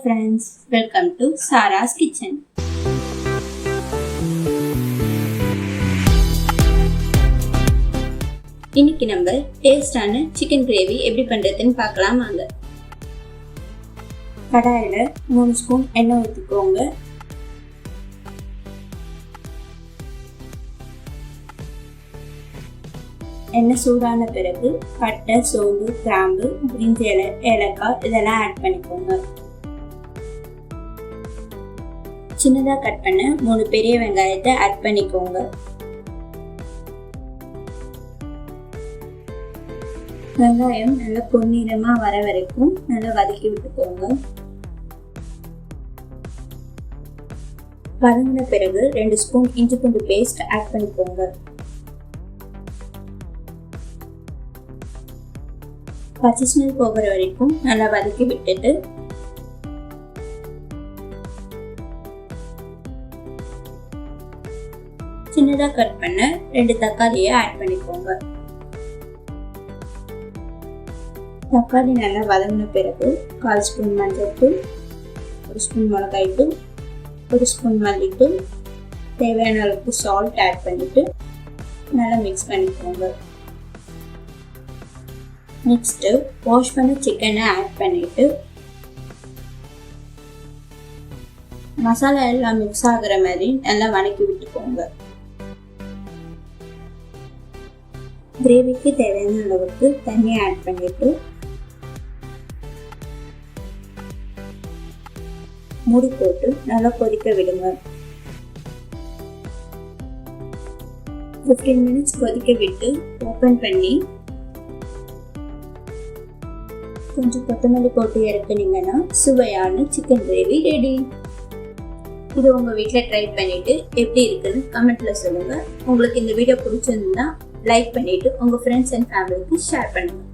friends, welcome to Sarah's Kitchen. இன்னைக்கு நம்ம டேஸ்டான சிக்கன் கிரேவி எப்படி பண்றதுன்னு பார்க்கலாம் வாங்க. கடாயில 3 ஸ்பூன் எண்ணெய் ஊற்றிக்கோங்க. எண்ணெய் சூடான பிறகு பட்டை, சோம்பு, கிராம்பு, பிரிஞ்சி இலை, ஏலக்காய் இதெல்லாம் ஆட் பண்ணிக்கோங்க. சின்னதாக கட் பண்ண 3 பெரிய வெங்காயத்தை ஆட் பண்ணிக்கோங்க. வெங்காயம் நல்லா பொன்னிறமாக வர வரைக்கும் நல்லா வதக்கி விட்டுக்கோங்க. வதங்கின பிறகு 2 ஸ்பூன் இஞ்சி பூண்டு பேஸ்ட் ஆட் பண்ணிக்கோங்க. பச்சை ஸ்மெல் போகிற வரைக்கும் நல்லா வதக்கி விட்டுட்டு சின்னதாக கட் பண்ண 2 தக்காளியை ஆட் பண்ணிக்கோங்க. தக்காளி நல்லா வதங்கின பிறகு 1/4 ஸ்பூன் மஞ்சள் தூள், 1 ஸ்பூன் மிளகாய் தூள், 1 ஸ்பூன் மல்லித்தூள், தேவையான அளவுக்கு சால்ட் ஆட் பண்ணிட்டு நல்லா மிக்ஸ் பண்ணிக்கோங்க. நெக்ஸ்ட்டு வாஷ் பண்ண சிக்கனை ஆட் பண்ணிட்டு மசாலா எல்லாம் மிக்ஸ் ஆகுற மாதிரி நல்லா வதக்கி விட்டுக்கோங்க. கிரேவிக்கு தேவையான அளவுக்கு தண்ணி ஆட் பண்ணிட்டு மூடி போட்டு நல்லா கொதிக்க விடுங்க. 15 மினிட்ஸ் கொதிக்க விட்டு ஓப்பன் பண்ணி கொஞ்சம் கொத்தமல்லி போட்டு இறக்குனீங்கன்னா சுவையான சிக்கன் கிரேவி ரெடி. இது உங்கள் வீட்டில் ட்ரை பண்ணிவிட்டு எப்படி இருக்குன்னு கமெண்ட்டில் சொல்லுங்கள். உங்களுக்கு இந்த வீடியோ பிடிச்சிருந்தா லைக் பண்ணிவிட்டு உங்கள் ஃப்ரெண்ட்ஸ் அண்ட் ஃபேமிலிக்கு ஷேர் பண்ணுங்கள்.